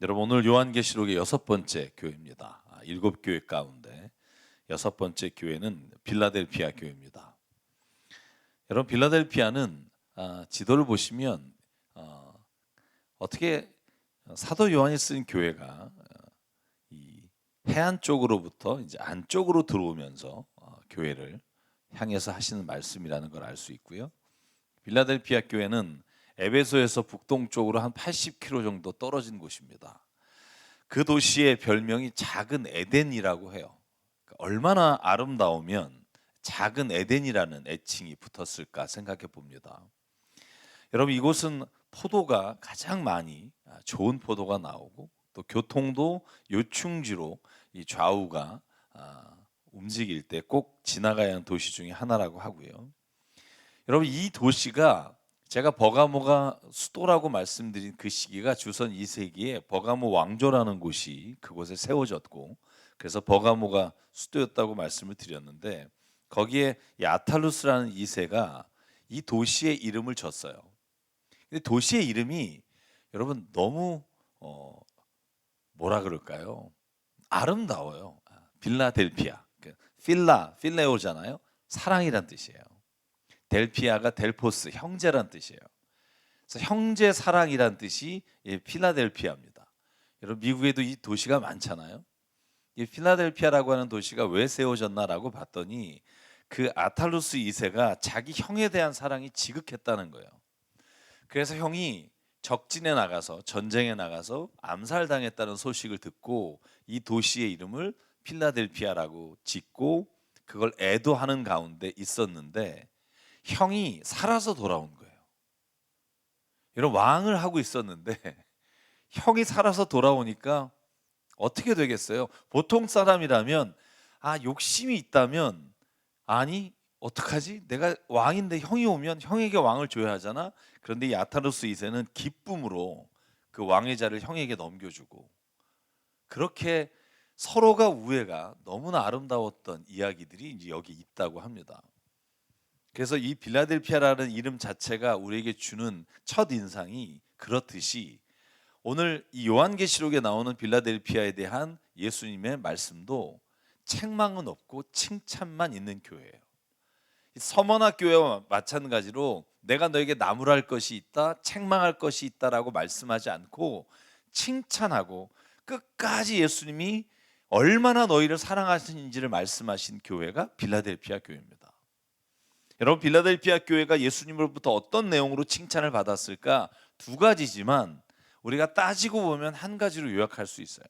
여러분, 오늘 요한계시록의 6번째 교회입니다. 7교회 가운데 6번째 교회는 빌라델피아 교회입니다. 여러분, 빌라델피아는 지도를 보시면 어떻게 사도 요한이 쓴 교회가 이 해안 쪽으로부터 이제 안쪽으로 들어오면서 교회를 향해서 하시는 말씀이라는 걸 알 수 있고요. 빌라델피아 교회는 에베소에서 북동쪽으로 한 80km 정도 떨어진 곳입니다. 그 도시의 별명이 작은 에덴이라고 해요. 그러니까 얼마나 아름다우면 작은 에덴이라는 애칭이 붙었을까 생각해 봅니다. 여러분, 이곳은 포도가 가장 많이 좋은 포도가 나오고 또 교통도 요충지로 이 좌우가 움직일 때 꼭 지나가야 하는 도시 중에 하나라고 하고요. 여러분, 이 도시가 제가 버가모가 수도라고 말씀드린 그 시기가 주선 2세기에 버가모 왕조라는 곳이 그곳에 세워졌고, 그래서 버가모가 수도였다고 말씀을 드렸는데, 거기에 이 아탈루스라는 2세가 이 도시의 이름을 줬어요. 근데 도시의 이름이 여러분 너무 뭐라 그럴까요? 아름다워요. 빌라델피아. 필레오잖아요. 사랑이란 뜻이에요. 델피아가 델포스, 형제란 뜻이에요. 그래서 형제 사랑이란 뜻이 필라델피아입니다. 여러분, 미국에도 이 도시가 많잖아요. 이 필라델피아라고 하는 도시가 왜 세워졌나라고 봤더니 그 아탈루스 2세가 자기 형에 대한 사랑이 지극했다는 거예요. 그래서 형이 적진에 나가서 전쟁에 나가서 암살당했다는 소식을 듣고 이 도시의 이름을 필라델피아라고 짓고 그걸 애도하는 가운데 있었는데, 형이 살아서 돌아온 거예요. 이런 왕을 하고 있었는데 형이 살아서 돌아오니까 어떻게 되겠어요? 보통 사람이라면 욕심이 있다면, 아니 어떡하지? 내가 왕인데 형이 오면 형에게 왕을 줘야 하잖아. 그런데 이 아타루스 2세는 기쁨으로 그 왕의 자를 형에게 넘겨주고, 그렇게 서로가 우애가 너무나 아름다웠던 이야기들이 이제 여기 있다고 합니다. 그래서 이 빌라델피아라는 이름 자체가 우리에게 주는 첫 인상이 그렇듯이, 오늘 이 요한계시록에 나오는 빌라델피아에 대한 예수님의 말씀도 책망은 없고 칭찬만 있는 교회예요. 서머나 교회와 마찬가지로 내가 너에게 나무랄 것이 있다, 책망할 것이 있다라고 말씀하지 않고 칭찬하고 끝까지 예수님이 얼마나 너희를 사랑하시는지를 말씀하신 교회가 빌라델피아 교회입니다. 여러분, 빌라델피아 교회가 예수님으로부터 어떤 내용으로 칭찬을 받았을까? 두 가지지만 우리가 따지고 보면 한 가지로 요약할 수 있어요.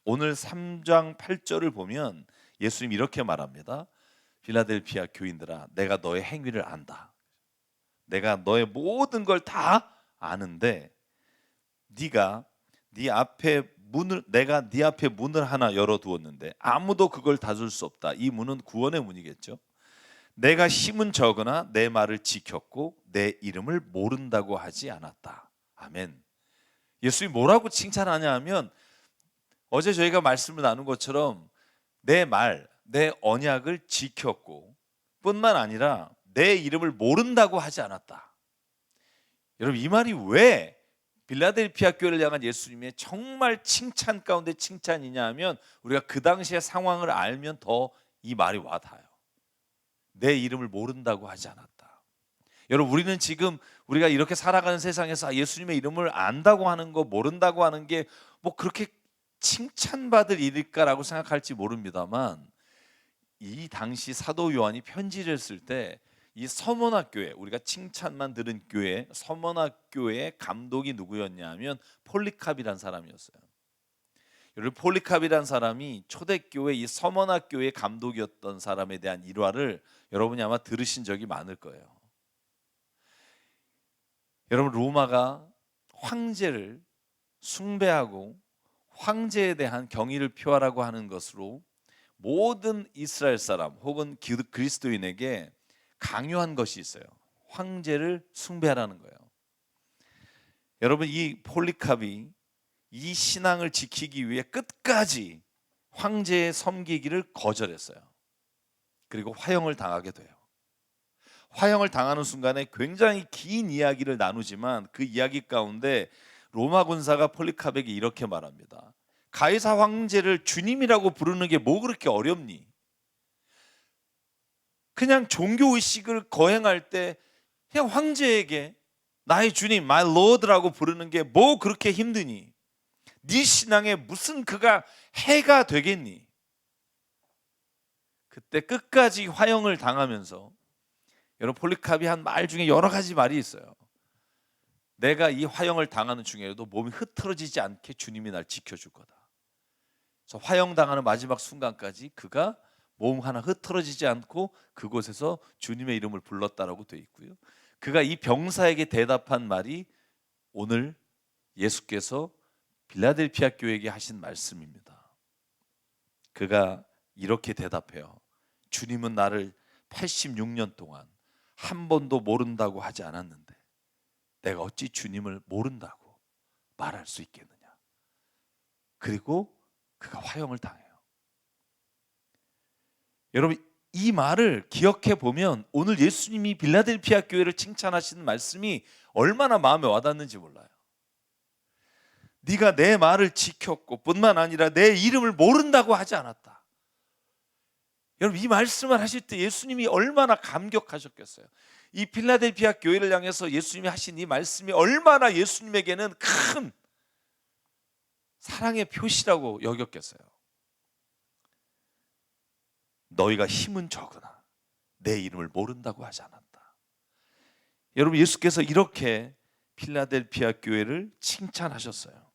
오늘 3장 8절을 보면 예수님 이렇게 말합니다. 빌라델피아 교인들아, 내가 너의 행위를 안다. 내가 너의 모든 걸 다 아는데 네가 내가 네 앞에 문을 하나 열어두었는데 아무도 그걸 닫을 수 없다. 이 문은 구원의 문이겠죠. 내가 힘은 적으나 내 말을 지켰고 내 이름을 모른다고 하지 않았다. 아멘. 예수님이 뭐라고 칭찬하냐 하면, 어제 저희가 말씀을 나눈 것처럼 내 언약을 지켰고 뿐만 아니라 내 이름을 모른다고 하지 않았다. 여러분, 이 말이 왜 빌라델피아 교회를 향한 예수님의 정말 칭찬 가운데 칭찬이냐 하면, 우리가 그 당시의 상황을 알면 더 이 말이 와닿아요. 내 이름을 모른다고 하지 않았다. 여러분, 우리는 지금 우리가 이렇게 살아가는 세상에서 예수님의 이름을 안다고 하는 거, 모른다고 하는 게 뭐 그렇게 칭찬받을 일일까라고 생각할지 모릅니다만, 이 당시 사도 요한이 편지를 쓸 때 이 서머나 교회, 우리가 칭찬만 들은 교회 서머나 교회의 감독이 누구였냐 하면 폴리캅이란 사람이었어요. 여러분, 폴리캅이란 사람이 초대교회 이 서머나 교회의 감독이었던 사람에 대한 일화를 여러분이 아마 들으신 적이 많을 거예요. 여러분, 로마가 황제를 숭배하고 황제에 대한 경의를 표하라고 하는 것으로 모든 이스라엘 사람 혹은 그리스도인에게 강요한 것이 있어요. 황제를 숭배하라는 거예요. 여러분, 이 폴리캅이 이 신앙을 지키기 위해 끝까지 황제의 섬기기를 거절했어요. 그리고 화형을 당하게 돼요. 화형을 당하는 순간에 굉장히 긴 이야기를 나누지만 그 이야기 가운데 로마 군사가 폴리카백이 이렇게 말합니다. 가이사 황제를 주님이라고 부르는 게 뭐 그렇게 어렵니? 그냥 종교 의식을 거행할 때 그냥 황제에게 나의 주님, my lord라고 부르는 게 뭐 그렇게 힘드니? 네 신앙에 무슨 그가 해가 되겠니? 그때 끝까지 화형을 당하면서, 여러분 폴리카비 한 말 중에 여러 가지 말이 있어요. 내가 이 화형을 당하는 중에도 몸이 흐트러지지 않게 주님이 날 지켜줄 거다. 그래서 화형 당하는 마지막 순간까지 그가 몸 하나 흐트러지지 않고 그곳에서 주님의 이름을 불렀다라고 되어 있고요. 그가 이 병사에게 대답한 말이 오늘 예수께서 빌라델피아 교회에게 하신 말씀입니다. 그가 이렇게 대답해요. 주님은 나를 86년 동안 한 번도 모른다고 하지 않았는데 내가 어찌 주님을 모른다고 말할 수 있겠느냐. 그리고 그가 화형을 당해요. 여러분 이 말을 기억해 보면 오늘 예수님이 빌라델피아 교회를 칭찬하시는 말씀이 얼마나 마음에 와닿는지 몰라요. 네가 내 말을 지켰고 뿐만 아니라 내 이름을 모른다고 하지 않았다. 여러분 이 말씀을 하실 때 예수님이 얼마나 감격하셨겠어요. 이 필라델피아 교회를 향해서 예수님이 하신 이 말씀이 얼마나 예수님에게는 큰 사랑의 표시라고 여겼겠어요. 너희가 힘은 적으나 내 이름을 모른다고 하지 않았다. 여러분 예수께서 이렇게 필라델피아 교회를 칭찬하셨어요.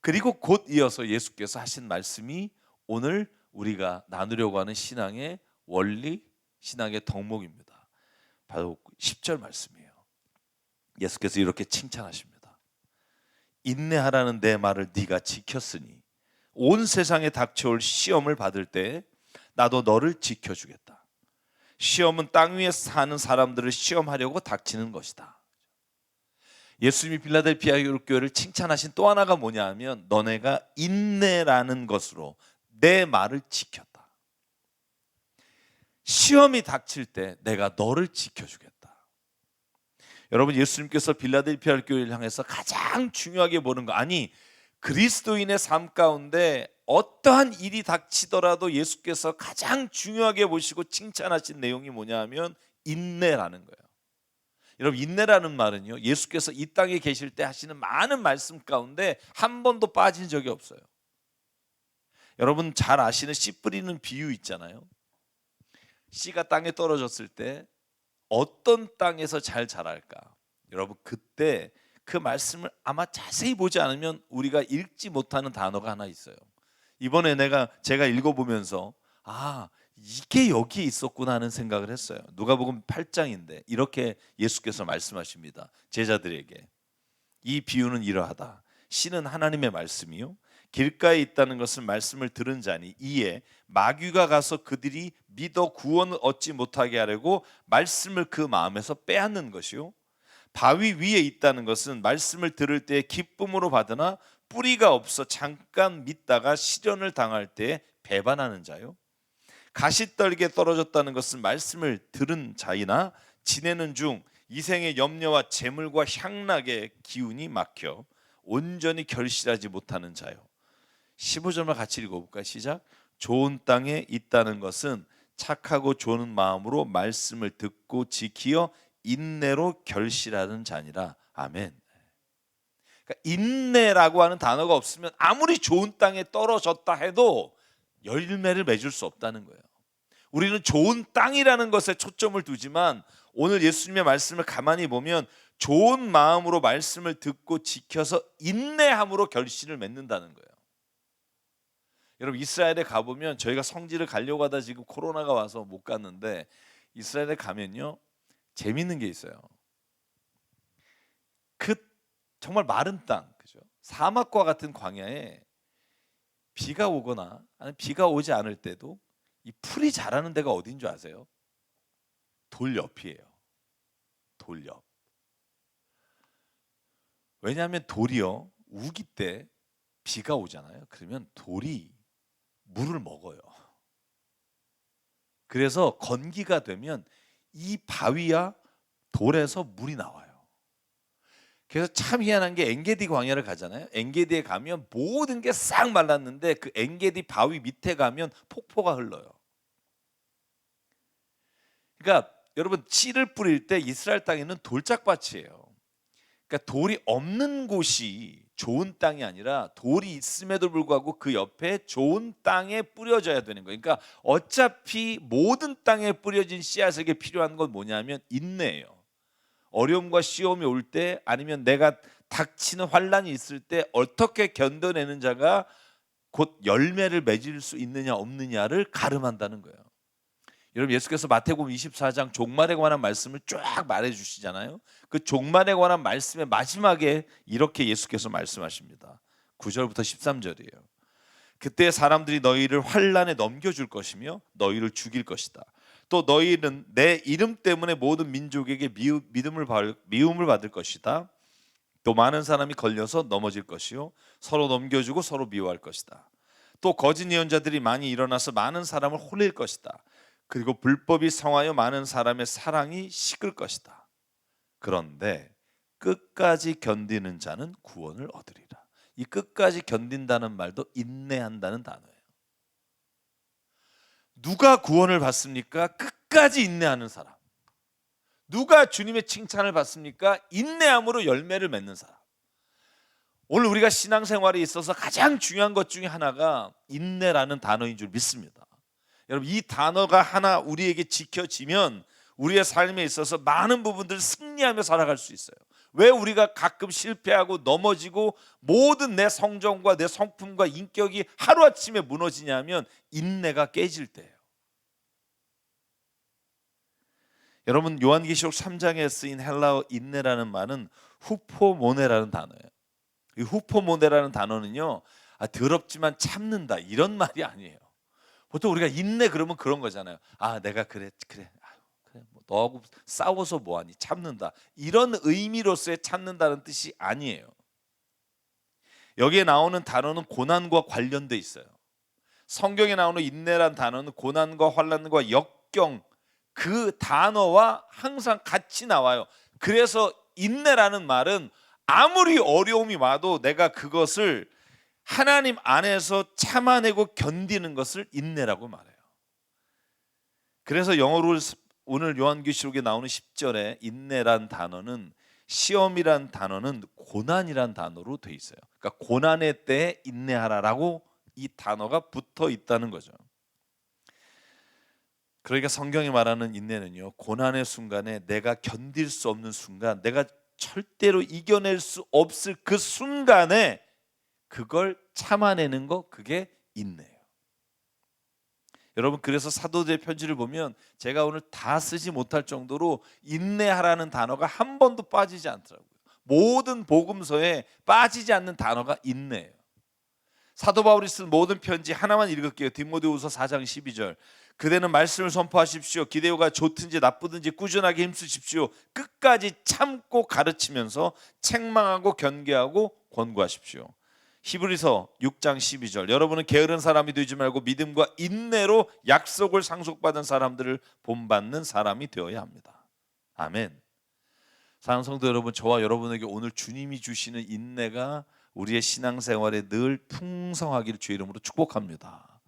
그리고 곧 이어서 예수께서 하신 말씀이 오늘 우리가 나누려고 하는 신앙의 원리, 신앙의 덕목입니다. 바로 10절 말씀이에요. 예수께서 이렇게 칭찬하십니다. 인내하라는 내 말을 네가 지켰으니 온 세상에 닥쳐올 시험을 받을 때 나도 너를 지켜주겠다. 시험은 땅 위에 사는 사람들을 시험하려고 닥치는 것이다. 예수님이 빌라델피아 교회를 칭찬하신 또 하나가 뭐냐 하면 너네가 인내라는 것으로 내 말을 지켰다. 시험이 닥칠 때 내가 너를 지켜주겠다. 여러분 예수님께서 빌라델피아 교회를 향해서 가장 중요하게 보는 거, 아니 그리스도인의 삶 가운데 어떠한 일이 닥치더라도 예수께서 가장 중요하게 보시고 칭찬하신 내용이 뭐냐 하면 인내라는 거예요. 여러분 인내라는 말은요 예수께서 이 땅에 계실 때 하시는 많은 말씀 가운데 한 번도 빠진 적이 없어요. 여러분 잘 아시는 씨 뿌리는 비유 있잖아요. 씨가 땅에 떨어졌을 때 어떤 땅에서 잘 자랄까? 여러분 그때 그 말씀을 아마 자세히 보지 않으면 우리가 읽지 못하는 단어가 하나 있어요. 이번에 제가 읽어보면서 이게 여기에 있었구나 하는 생각을 했어요. 누가복음 8장인데 이렇게 예수께서 말씀하십니다. 제자들에게 이 비유는 이러하다. 씨는 하나님의 말씀이요 길가에 있다는 것은 말씀을 들은 자니 이에 마귀가 가서 그들이 믿어 구원을 얻지 못하게 하려고 말씀을 그 마음에서 빼앗는 것이요 바위 위에 있다는 것은 말씀을 들을 때 기쁨으로 받으나 뿌리가 없어 잠깐 믿다가 시련을 당할 때 배반하는 자요 가시떨기에 떨어졌다는 것은 말씀을 들은 자이나 지내는 중 이생의 염려와 재물과 향락의 기운이 막혀 온전히 결실하지 못하는 자요. 15절만 같이 읽어볼까요? 시작. 좋은 땅에 있다는 것은 착하고 좋은 마음으로 말씀을 듣고 지키어 인내로 결실하는 자니라. 아멘. 그러니까 인내라고 하는 단어가 없으면 아무리 좋은 땅에 떨어졌다 해도 열매를 맺을 수 없다는 거예요. 우리는 좋은 땅이라는 것에 초점을 두지만 오늘 예수님의 말씀을 가만히 보면 좋은 마음으로 말씀을 듣고 지켜서 인내함으로 결실을 맺는다는 거예요. 여러분 이스라엘에 가보면 저희가 성지를 가려고 하다 지금 코로나가 와서 못 갔는데 이스라엘에 가면요 재밌는 게 있어요. 그 정말 마른 땅, 그죠? 사막과 같은 광야에 비가 오거나 아니면 비가 오지 않을 때도 이 풀이 자라는 데가 어딘 줄 아세요? 돌 옆이에요. 돌 옆. 왜냐하면 돌이요 우기 때 비가 오잖아요. 그러면 돌이 물을 먹어요. 그래서 건기가 되면 이 바위야 돌에서 물이 나와요. 그래서 참 희한한 게 엔게디 광야를 가잖아요. 엔게디에 가면 모든 게 싹 말랐는데 그 엔게디 바위 밑에 가면 폭포가 흘러요. 그러니까 여러분 씨를 뿌릴 때 이스라엘 땅에는 돌짝밭이에요. 그러니까 돌이 없는 곳이 좋은 땅이 아니라 돌이 있음에도 불구하고 그 옆에 좋은 땅에 뿌려져야 되는 거예요. 그러니까 어차피 모든 땅에 뿌려진 씨앗에게 필요한 건 뭐냐면 인내예요. 어려움과 시험이 올 때 아니면 내가 닥치는 환란이 있을 때 어떻게 견뎌내는 자가 곧 열매를 맺을 수 있느냐 없느냐를 가름한다는 거예요. 여러분 예수께서 마태복음 24장 종말에 관한 말씀을 쫙 말해 주시잖아요. 그 종말에 관한 말씀의 마지막에 이렇게 예수께서 말씀하십니다. 9절부터 13절이에요. 그때 사람들이 너희를 환란에 넘겨줄 것이며 너희를 죽일 것이다. 또 너희는 내 이름 때문에 모든 민족에게 미움을 받을 것이다. 또 많은 사람이 걸려서 넘어질 것이요 서로 넘겨주고 서로 미워할 것이다. 또 거짓 예언자들이 많이 일어나서 많은 사람을 홀릴 것이다. 그리고 불법이 성하여 많은 사람의 사랑이 식을 것이다. 그런데 끝까지 견디는 자는 구원을 얻으리라. 이 끝까지 견딘다는 말도 인내한다는 단어예요. 누가 구원을 받습니까? 끝까지 인내하는 사람. 누가 주님의 칭찬을 받습니까? 인내함으로 열매를 맺는 사람. 오늘 우리가 신앙생활에 있어서 가장 중요한 것 중에 하나가 인내라는 단어인 줄 믿습니다. 여러분 이 단어가 하나 우리에게 지켜지면 우리의 삶에 있어서 많은 부분들을 승리하며 살아갈 수 있어요. 왜 우리가 가끔 실패하고 넘어지고 모든 내 성정과 내 성품과 인격이 하루아침에 무너지냐면 인내가 깨질 때예요. 여러분 요한계시록 3장에 쓰인 헬라어 인내라는 말은 후포모네라는 단어예요. 이 후포모네라는 단어는요, 더럽지만 참는다 이런 말이 아니에요. 보통 우리가 인내 그러면 그런 거잖아요. 내가 그래, 뭐 너하고 싸워서 뭐하니 참는다 이런 의미로서의 참는다는 뜻이 아니에요. 여기에 나오는 단어는 고난과 관련돼 있어요. 성경에 나오는 인내란 단어는 고난과 환난과 역경 그 단어와 항상 같이 나와요. 그래서 인내라는 말은 아무리 어려움이 와도 내가 그것을 하나님 안에서 참아내고 견디는 것을 인내라고 말해요. 그래서 영어로 오늘 요한계시록에 나오는 10절에 인내란 단어는 시험이란 단어는 고난이란 단어로 돼 있어요. 그러니까 고난의 때에 인내하라라고 이 단어가 붙어 있다는 거죠. 그러니까 성경이 말하는 인내는요, 고난의 순간에 내가 견딜 수 없는 순간, 내가 절대로 이겨낼 수 없을 그 순간에 그걸 참아내는 거, 그게 인내예요. 여러분 그래서 사도들의 편지를 보면 제가 오늘 다 쓰지 못할 정도로 인내하라는 단어가 한 번도 빠지지 않더라고요. 모든 복음서에 빠지지 않는 단어가 인내예요. 사도 바울이 쓴 모든 편지 하나만 읽을게요. 디모데후서 4장 12절. 그대는 말씀을 선포하십시오. 기대오가 좋든지 나쁘든지 꾸준하게 힘쓰십시오. 끝까지 참고 가르치면서 책망하고 견계하고 권고하십시오. 히브리서 6장 12절. 여러분은 게으른 사람이 되지 말고 믿음과 인내로 약속을 상속받은 사람들을 본받는 사람이 되어야 합니다. 아멘. 사랑하는 성도 여러분, 저와 여러분에게 오늘 주님이 주시는 인내가 우리의 신앙생활에 늘 풍성하기를 주의 이름으로 축복합니다.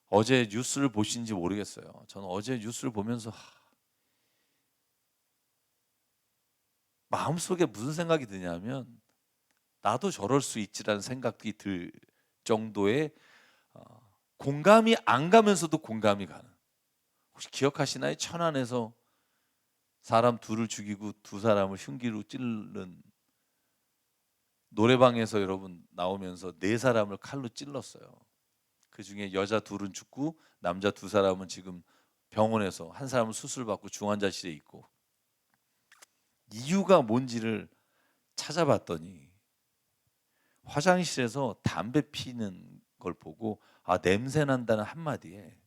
어제 뉴스를 보신지 모르겠어요. 저는 어제 뉴스를 보면서 마음속에 무슨 생각이 드냐면 나도 저럴 수 있지라는 생각이 들 정도의 공감이 안 가면서도 공감이 가는. 혹시 기억하시나요? 천안에서 사람 둘을 죽이고 두 사람을 흉기로 찌른 노래방에서 여러분 나오면서 네 사람을 칼로 찔렀어요. 그 중에 여자 둘은 죽고 남자 두 사람은 지금 병원에서 한 사람은 수술받고 중환자실에 있고 이유가 뭔지를 찾아봤더니 화장실에서 담배 피는 걸 보고 냄새 난다는 한마디에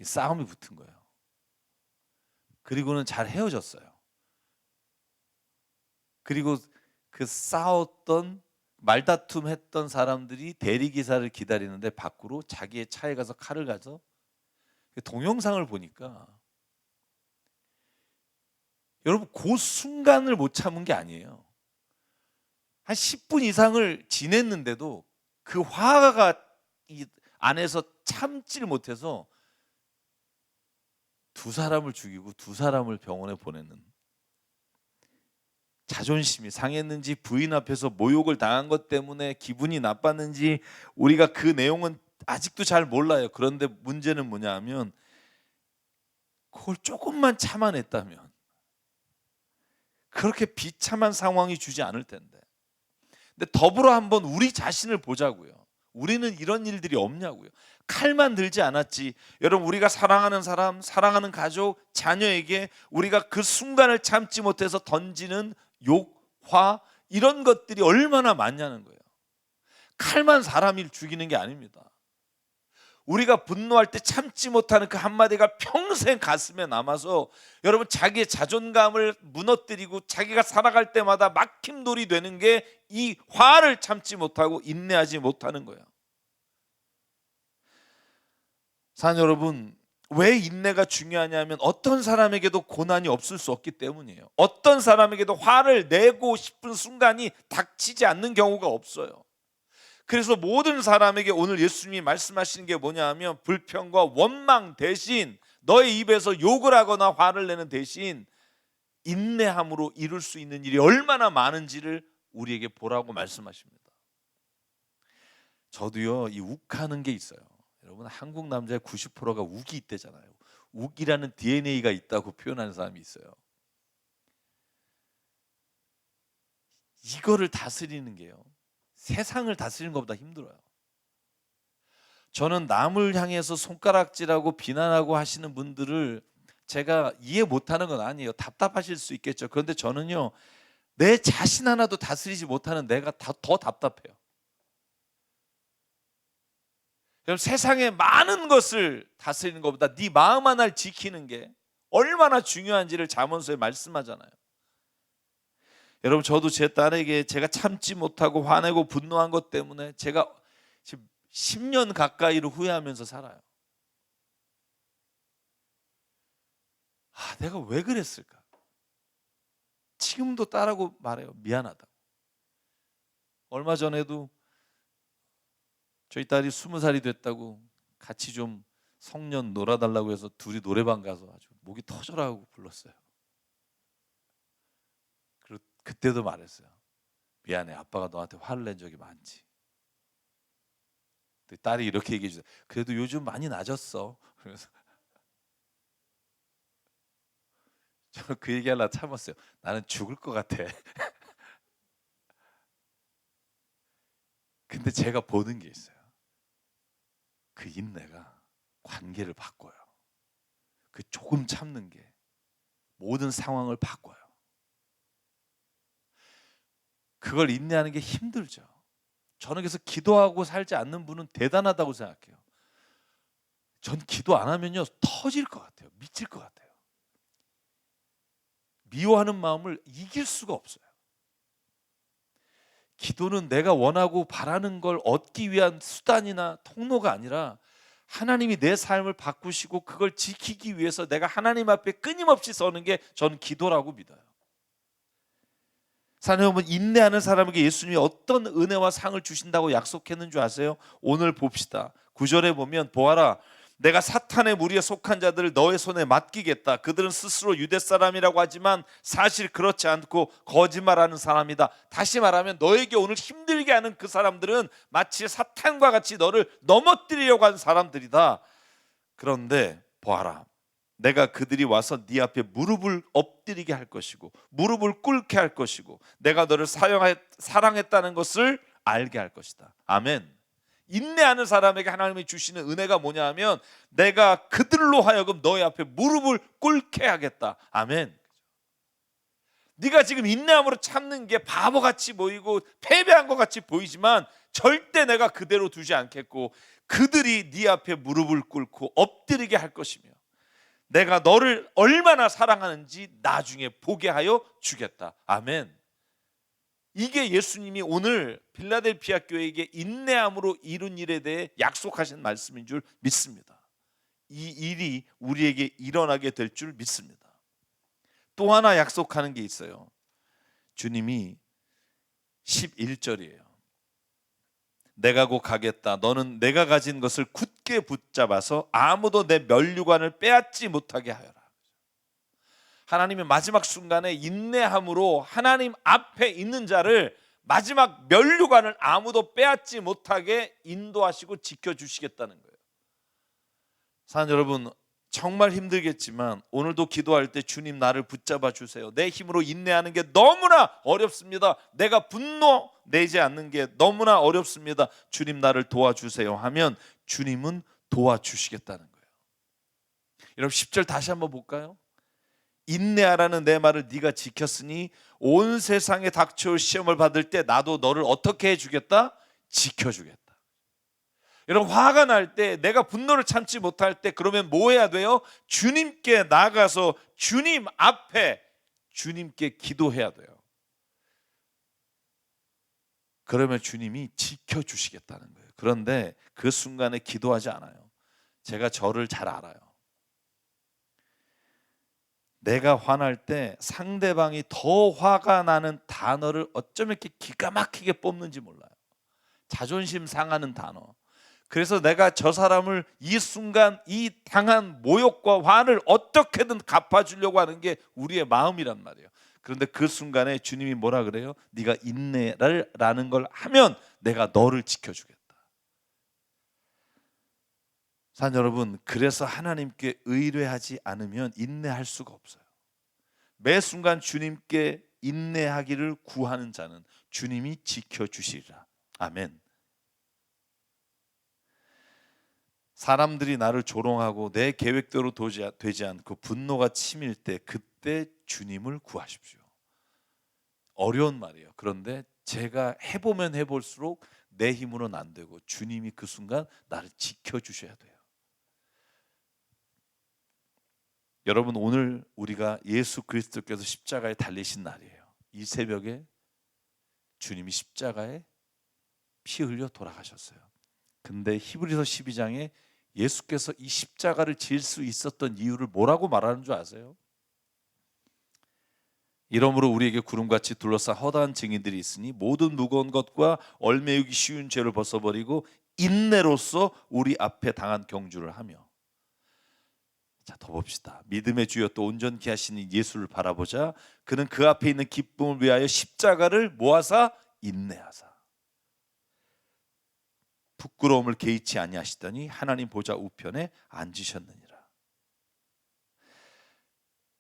싸움이 붙은 거예요. 그리고는 잘 헤어졌어요. 그리고 그 싸웠던 말다툼했던 사람들이 대리기사를 기다리는데 밖으로 자기의 차에 가서 칼을 가서 동영상을 보니까 여러분 그 순간을 못 참은 게 아니에요. 한 10분 이상을 지냈는데도 그 화가 이 안에서 참지를 못해서 두 사람을 죽이고 두 사람을 병원에 보내는, 자존심이 상했는지 부인 앞에서 모욕을 당한 것 때문에 기분이 나빴는지 우리가 그 내용은 아직도 잘 몰라요. 그런데 문제는 뭐냐 하면 그걸 조금만 참아냈다면 그렇게 비참한 상황이 주지 않을 텐데. 근데 더불어 한번 우리 자신을 보자고요. 우리는 이런 일들이 없냐고요. 칼만 들지 않았지. 여러분, 우리가 사랑하는 사람, 사랑하는 가족, 자녀에게 우리가 그 순간을 참지 못해서 던지는 욕, 화, 이런 것들이 얼마나 많냐는 거예요. 칼만 사람을 죽이는 게 아닙니다. 우리가 분노할 때 참지 못하는 그 한마디가 평생 가슴에 남아서 여러분, 자기의 자존감을 무너뜨리고 자기가 살아갈 때마다 막힘돌이 되는 게 이 화를 참지 못하고 인내하지 못하는 거예요. 사랑하는 여러분, 왜 인내가 중요하냐면 어떤 사람에게도 고난이 없을 수 없기 때문이에요. 어떤 사람에게도 화를 내고 싶은 순간이 닥치지 않는 경우가 없어요. 그래서 모든 사람에게 오늘 예수님이 말씀하시는 게 뭐냐 하면 불평과 원망 대신, 너의 입에서 욕을 하거나 화를 내는 대신 인내함으로 이룰 수 있는 일이 얼마나 많은지를 우리에게 보라고 말씀하십니다. 저도요, 이 욱하는 게 있어요. 여러분, 한국 남자의 90%가 욱이 있대잖아요. 욱이라는 DNA가 있다고 표현하는 사람이 있어요. 이거를 다스리는 게요, 세상을 다스리는 것보다 힘들어요. 저는 남을 향해서 손가락질하고 비난하고 하시는 분들을 제가 이해 못하는 건 아니에요. 답답하실 수 있겠죠. 그런데 저는요, 내 자신 하나도 다스리지 못하는 내가 더 답답해요. 여러분, 세상의 많은 것을 다스리는 것보다 네 마음 하나를 지키는 게 얼마나 중요한지를 잠언서에 말씀하잖아요. 여러분, 저도 제 딸에게 제가 참지 못하고 화내고 분노한 것 때문에 제가 지금 10년 가까이를 후회하면서 살아요. 내가 왜 그랬을까? 지금도 딸하고 말해요. 미안하다고. 얼마 전에도 저희 딸이 20살이 됐다고 같이 좀 성년 놀아달라고 해서 둘이 노래방 가서 아주 목이 터져라 하고 불렀어요. 그리고 그때도 말했어요. 미안해, 아빠가 너한테 화를 낸 적이 많지. 딸이 이렇게 얘기해 주세요. 그래도 요즘 많이 나아졌어. 그래서 저는 그 얘기하려고 참았어요. 나는 죽을 것 같아. 근데 제가 보는 게 있어요. 그 인내가 관계를 바꿔요. 그 조금 참는 게 모든 상황을 바꿔요. 그걸 인내하는 게 힘들죠. 저는 그래서 기도하고 살지 않는 분은 대단하다고 생각해요. 전 기도 안 하면요, 터질 것 같아요. 미칠 것 같아요. 미워하는 마음을 이길 수가 없어요. 기도는 내가 원하고 바라는 걸 얻기 위한 수단이나 통로가 아니라 하나님이 내 삶을 바꾸시고 그걸 지키기 위해서 내가 하나님 앞에 끊임없이 서는 게 저는 기도라고 믿어요. 사랑하는 여러분, 인내하는 사람에게 예수님이 어떤 은혜와 상을 주신다고 약속했는 줄 아세요? 오늘 봅시다. 9절에 보면 보아라, 내가 사탄의 무리에 속한 자들을 너의 손에 맡기겠다. 그들은 스스로 유대 사람이라고 하지만 사실 그렇지 않고 거짓말하는 사람이다. 다시 말하면 너에게 오늘 힘들게 하는 그 사람들은 마치 사탄과 같이 너를 넘어뜨리려고 하는 사람들이다. 그런데 보아라, 내가 그들이 와서 네 앞에 무릎을 엎드리게 할 것이고 무릎을 꿇게 할 것이고 내가 너를 사랑했다는 것을 알게 할 것이다. 아멘. 인내하는 사람에게 하나님이 주시는 은혜가 뭐냐 하면 내가 그들로 하여금 너희 앞에 무릎을 꿇게 하겠다. 아멘. 네가 지금 인내함으로 참는 게 바보같이 보이고 패배한 것 같이 보이지만 절대 내가 그대로 두지 않겠고 그들이 네 앞에 무릎을 꿇고 엎드리게 할 것이며 내가 너를 얼마나 사랑하는지 나중에 보게 하여 주겠다. 아멘. 이게 예수님이 오늘 필라델피아 교회에게 인내함으로 이룬 일에 대해 약속하신 말씀인 줄 믿습니다. 이 일이 우리에게 일어나게 될 줄 믿습니다. 또 하나 약속하는 게 있어요. 주님이 11절이에요. 내가 곧 가겠다. 너는 내가 가진 것을 굳게 붙잡아서 아무도 내 면류관을 빼앗지 못하게 하여라. 하나님의 마지막 순간에 인내함으로 하나님 앞에 있는 자를 마지막 면류관을 아무도 빼앗지 못하게 인도하시고 지켜주시겠다는 거예요. 사랑하는 여러분, 정말 힘들겠지만 오늘도 기도할 때 주님 나를 붙잡아 주세요. 내 힘으로 인내하는 게 너무나 어렵습니다. 내가 분노 내지 않는 게 너무나 어렵습니다. 주님 나를 도와주세요 하면 주님은 도와주시겠다는 거예요. 여러분 10절 다시 한번 볼까요? 인내하라는 내 말을 네가 지켰으니 온 세상에 닥쳐올 시험을 받을 때 나도 너를 어떻게 해주겠다? 지켜주겠다. 여러분 화가 날 때, 내가 분노를 참지 못할 때 그러면 뭐 해야 돼요? 주님께 나가서 주님 앞에 주님께 기도해야 돼요. 그러면 주님이 지켜주시겠다는 거예요. 그런데 그 순간에 기도하지 않아요. 제가 저를 잘 알아요. 내가 화날 때 상대방이 더 화가 나는 단어를 어쩜 이렇게 기가 막히게 뽑는지 몰라요. 자존심 상하는 단어. 그래서 내가 저 사람을 이 순간 이 당한 모욕과 화를 어떻게든 갚아주려고 하는 게 우리의 마음이란 말이에요. 그런데 그 순간에 주님이 뭐라 그래요? 네가 인내라는 걸 하면 내가 너를 지켜주겠다. 사랑하는 여러분, 그래서 하나님께 의뢰하지 않으면 인내할 수가 없어요. 매 순간 주님께 인내하기를 구하는 자는 주님이 지켜주시리라. 아멘. 사람들이 나를 조롱하고 내 계획대로 되지 않고 분노가 치밀 때 그때 주님을 구하십시오. 어려운 말이에요. 그런데 제가 해보면 해볼수록 내 힘으로는 안 되고 주님이 그 순간 나를 지켜주셔야 돼요. 여러분 오늘 우리가 예수 그리스도께서 십자가에 달리신 날이에요. 이 새벽에 주님이 십자가에 피 흘려 돌아가셨어요. 근데 히브리서 12장에 예수께서 이 십자가를 질 수 있었던 이유를 뭐라고 말하는 줄 아세요? 이러므로 우리에게 구름같이 둘러싼 허다한 증인들이 있으니 모든 무거운 것과 얼매우기 쉬운 죄를 벗어버리고 인내로써 우리 앞에 당한 경주를 하며. 자, 더 봅시다. 믿음의 주여 또 온전케 하시는 예수를 바라보자. 그는 그 앞에 있는 기쁨을 위하여 십자가를 모아사 인내하사 부끄러움을 개의치 아니하시더니 하나님 보좌 우편에 앉으셨느니라.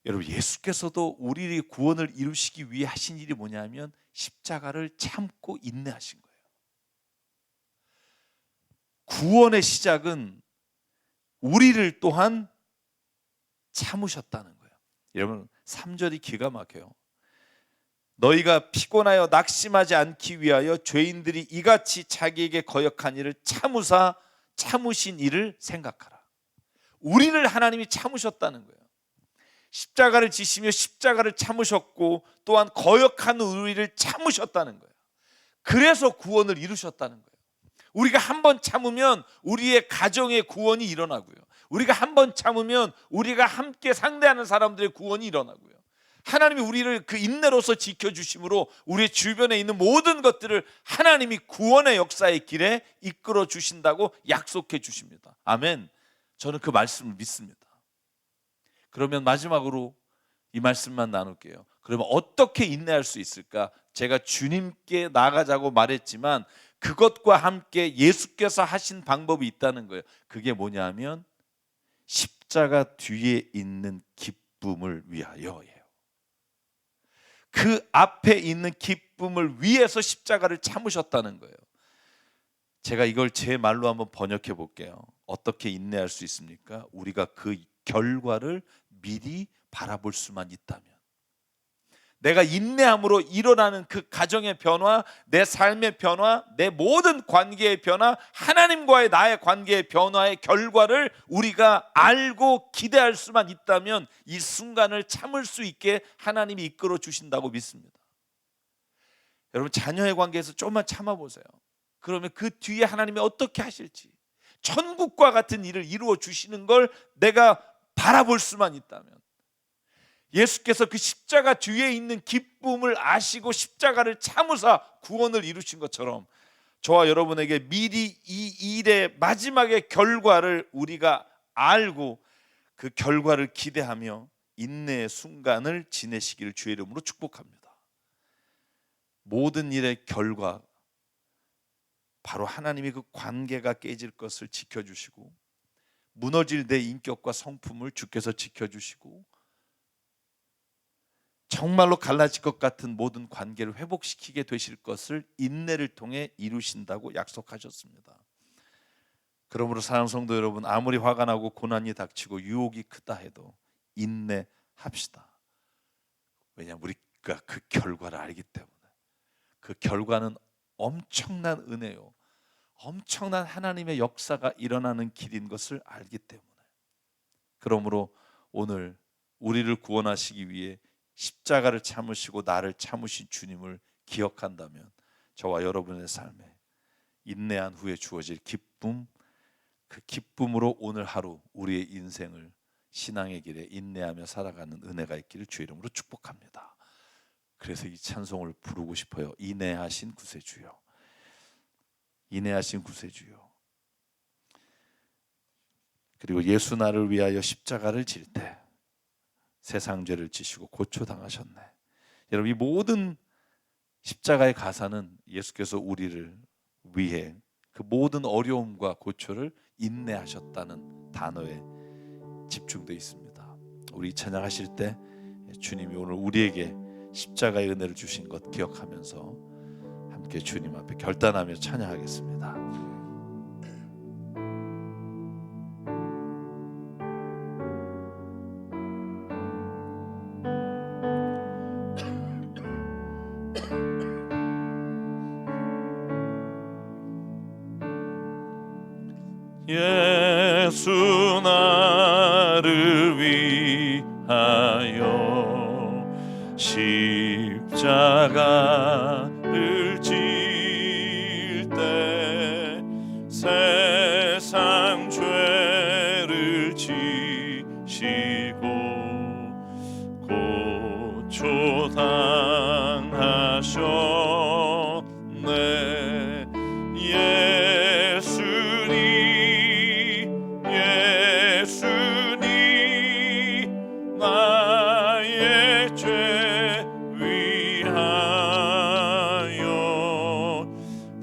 여러분 예수께서도 우리의 구원을 이루시기 위해 하신 일이 뭐냐면 십자가를 참고 인내하신 거예요. 구원의 시작은 우리를 또한 참으셨다는 거예요. 여러분 3절이 기가 막혀요. 너희가 피곤하여 낙심하지 않기 위하여 죄인들이 이같이 자기에게 거역한 일을 참으신 일을 생각하라. 우리를 하나님이 참으셨다는 거예요. 십자가를 지시며 십자가를 참으셨고 또한 거역한 우리를 참으셨다는 거예요. 그래서 구원을 이루셨다는 거예요. 우리가 한번 참으면 우리의 가정의 구원이 일어나고요. 우리가 한번 참으면 우리가 함께 상대하는 사람들의 구원이 일어나고요. 하나님이 우리를 그 인내로서 지켜주심으로 우리 주변에 있는 모든 것들을 하나님이 구원의 역사의 길에 이끌어 주신다고 약속해 주십니다. 아멘. 저는 그 말씀을 믿습니다. 그러면 마지막으로 이 말씀만 나눌게요. 그러면 어떻게 인내할 수 있을까? 제가 주님께 나가자고 말했지만 그것과 함께 예수께서 하신 방법이 있다는 거예요. 그게 뭐냐면 십자가 뒤에 있는 기쁨을 위하여예요. 그 앞에 있는 기쁨을 위해서 십자가를 참으셨다는 거예요. 제가 이걸 제 말로 한번 번역해 볼게요. 어떻게 인내할 수 있습니까? 우리가 그 결과를 미리 바라볼 수만 있다면, 내가 인내함으로 일어나는 그 가정의 변화, 내 삶의 변화, 내 모든 관계의 변화, 하나님과의 나의 관계의 변화의 결과를 우리가 알고 기대할 수만 있다면 이 순간을 참을 수 있게 하나님이 이끌어 주신다고 믿습니다. 여러분 자녀의 관계에서 조금만 참아보세요. 그러면 그 뒤에 하나님이 어떻게 하실지, 천국과 같은 일을 이루어 주시는 걸 내가 바라볼 수만 있다면, 예수께서 그 십자가 뒤에 있는 기쁨을 아시고 십자가를 참으사 구원을 이루신 것처럼 저와 여러분에게 미리 이 일의 마지막의 결과를 우리가 알고 그 결과를 기대하며 인내의 순간을 지내시기를 주의 이름으로 축복합니다. 모든 일의 결과, 바로 하나님이 그 관계가 깨질 것을 지켜주시고 무너질 내 인격과 성품을 주께서 지켜주시고 정말로 갈라질 것 같은 모든 관계를 회복시키게 되실 것을 인내를 통해 이루신다고 약속하셨습니다. 그러므로 사랑하는 성도 여러분, 아무리 화가 나고 고난이 닥치고 유혹이 크다 해도 인내합시다. 왜냐하면 우리가 그 결과를 알기 때문에. 그 결과는 엄청난 은혜요, 엄청난 하나님의 역사가 일어나는 길인 것을 알기 때문에. 그러므로 오늘 우리를 구원하시기 위해 십자가를 참으시고 나를 참으신 주님을 기억한다면 저와 여러분의 삶에 인내한 후에 주어질 기쁨, 그 기쁨으로 오늘 하루 우리의 인생을 신앙의 길에 인내하며 살아가는 은혜가 있기를 주의 이름으로 축복합니다. 그래서 이 찬송을 부르고 싶어요. 인내하신 구세주여, 인내하신 구세주여. 그리고 예수 나를 위하여 십자가를 질 때 세상 죄를 지시고 고초당하셨네. 여러분, 이 모든 십자가의 가사는 예수께서 우리를 위해 그 모든 어려움과 고초를 인내하셨다는 단어에 집중되어 있습니다. 우리 찬양하실 때 주님이 오늘 우리에게 십자가의 은혜를 주신 것 기억하면서 함께 주님 앞에 결단하며 찬양하겠습니다. 예수 나를 위하여 십자가를 질 때 세상 죄를 지시고 고초당하셨네. 예수님 나의 죄 위하여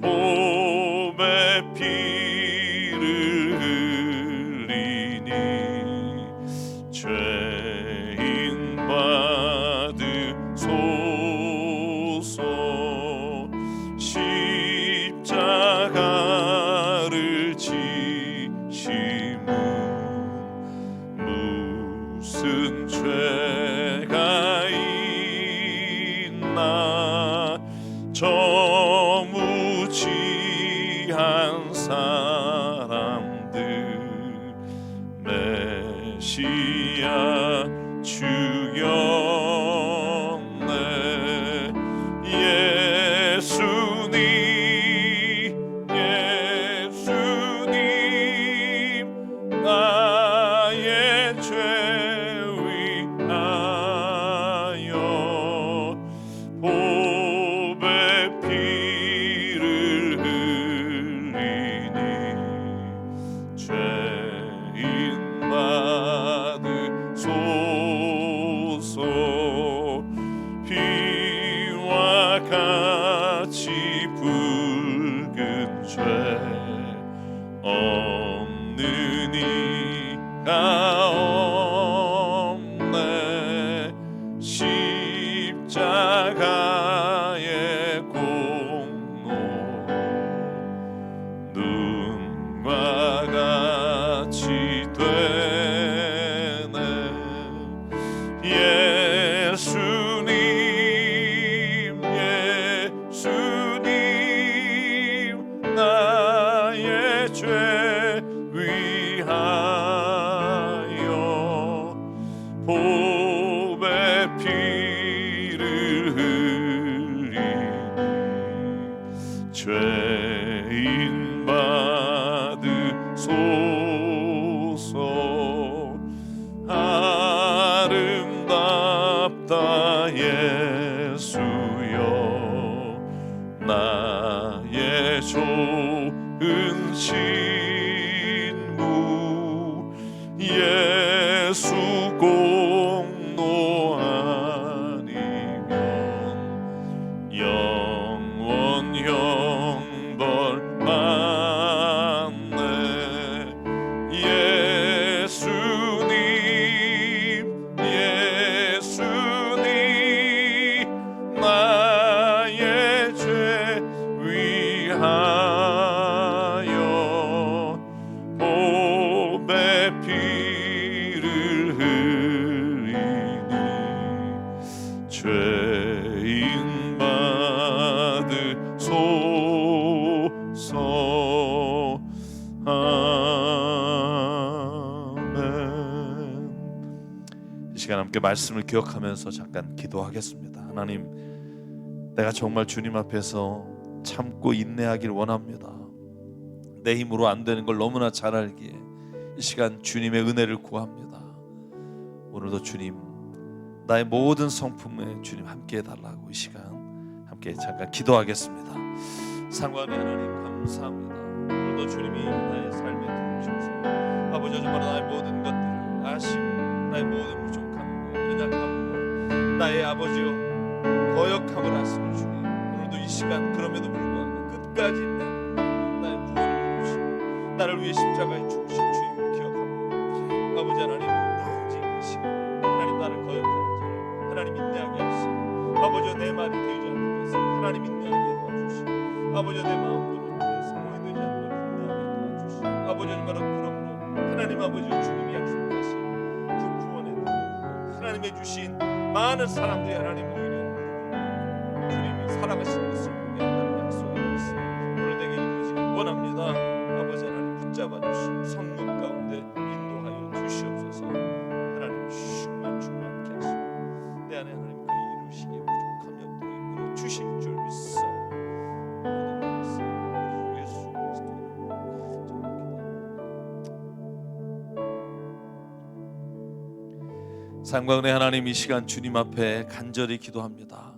보배 피를 흘리니 죄인 받으소서. 십자가를 지심은 무슨 죄가 있나. 저 무지한 사람들 메시아 죽였네. 예수님 나의 죄 위하여 보배 피를 흘리니 죄인 받으소서. 피와 같이 붉은 죄 없는 이가 없네. 십자가의 공로 눈과 같이 되네. 예수님 나의 죄 위하여 보배 피를 흘리니 죄인 받으소서. 아름다운 신부 예수 공로 아니면 영원 형벌 받네. 예수님 나의 죄 위하여 보배 피를 흘리니 죄인 받으소서. 아멘. 이 시간 함께 말씀을 기억하면서 잠깐 기도하겠습니다. 하나님, 내가 정말 주님 앞에서 참고 인내하길 원합니다. 내 힘으로 안 되는 걸 너무나 잘 알기에 이 시간 주님의 은혜를 구합니다. 오늘도 주님, 나의 모든 성품에 주님 함께 해달라고 이 시간 함께 잠깐 기도하겠습니다. 상관의 하나님 감사합니다. 오늘도 주님이 나의 삶에 들어오셔서 아버지, 정말 나의 모든 것들을 아시고 나의 모든 부족함과 연약함과 나의 아버지여 거역함을 아시는 주님, 오늘도 이 시간 그럼에도 불구하고 끝까지 있는 나의 구원을 이루시고 나를 위해 십자가에 죽으신 주님을 기억합니다. 아버지 하나님, 오직 이 시간 하나님 나를 거역하는 자를 하나님 인내하게 하시고 아버지여 내 말이 되지 않는 것을 하나님 인내하게 도와주시고 아버지여 내 마음대로 내 상황이 되지 않는 걸 인내하게 도와주시고 아버지여 정말 그러므로 하나님 아버지여 주님이 약속하신 그 구원의 능력 하나님의 주신 많은 사람들이 하나님 오히려 주님이 살아가신 것을 보게 한다는 약속이 있습니다. 오늘 내게 이루어지길 원합니다. 아버지 하나님 붙잡아 주시고 성령 가운데 인도하여 주시옵소서. 하나님 충만케 하시고 내 안에 하나님 그 이루시기에 부족함이 없도록 이끌어 주실 줄 믿사 모든 말씀 우리 예수 그리스도의 상광의 하나님, 이 시간 주님 앞에 간절히 기도합니다.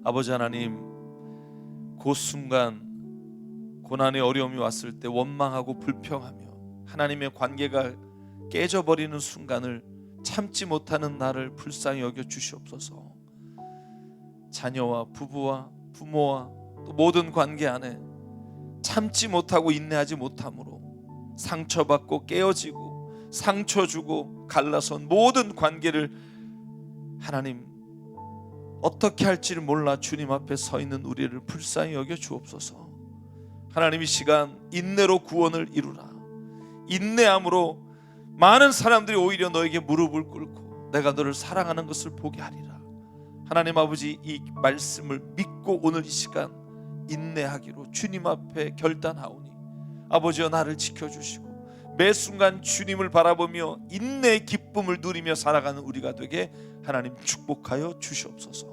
아버지 하나님, 그 순간 고난의 어려움이 왔을 때 원망하고 불평하며 하나님의 관계가 깨져버리는 순간을 참지 못하는 나를 불쌍히 여겨 주시옵소서. 자녀와 부부와 부모와 또 모든 관계 안에 참지 못하고 인내하지 못함으로 상처받고 깨어지고 상처 주고 갈라선 모든 관계를 하나님 어떻게 할지를 몰라 주님 앞에 서 있는 우리를 불쌍히 여겨 주옵소서. 하나님, 이 시간 인내로 구원을 이루라. 인내함으로 많은 사람들이 오히려 너에게 무릎을 꿇고 내가 너를 사랑하는 것을 보게 하리라. 하나님 아버지, 이 말씀을 믿고 오늘 이 시간 인내하기로 주님 앞에 결단하오니 아버지여 나를 지켜주시고 매 순간 주님을 바라보며 인내의 기쁨을 누리며 살아가는 우리가 되게 하나님 축복하여 주시옵소서.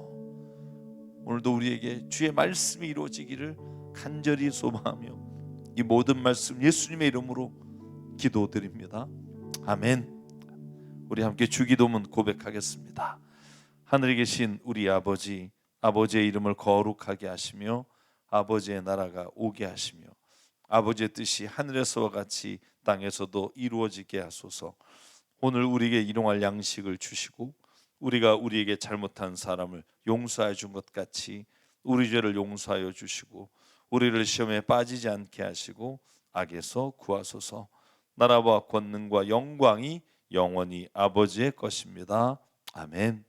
오늘도 우리에게 주의 말씀이 이루어지기를 간절히 소망하며 이 모든 말씀 예수님의 이름으로 기도드립니다. 아멘. 우리 함께 주기도문 고백하겠습니다. 하늘에 계신 우리 아버지, 아버지의 이름을 거룩하게 하시며 아버지의 나라가 오게 하시며 아버지의 뜻이 하늘에서와 같이 땅에서도 이루어지게 하소서. 오늘 우리에게 일용할 양식을 주시고 우리가 우리에게 잘못한 사람을 용서해 준 것 같이 우리 죄를 용서하여 주시고 우리를 시험에 빠지지 않게 하시고 악에서 구하소서. 나라와 권능과 영광이 영원히 아버지의 것입니다. 아멘.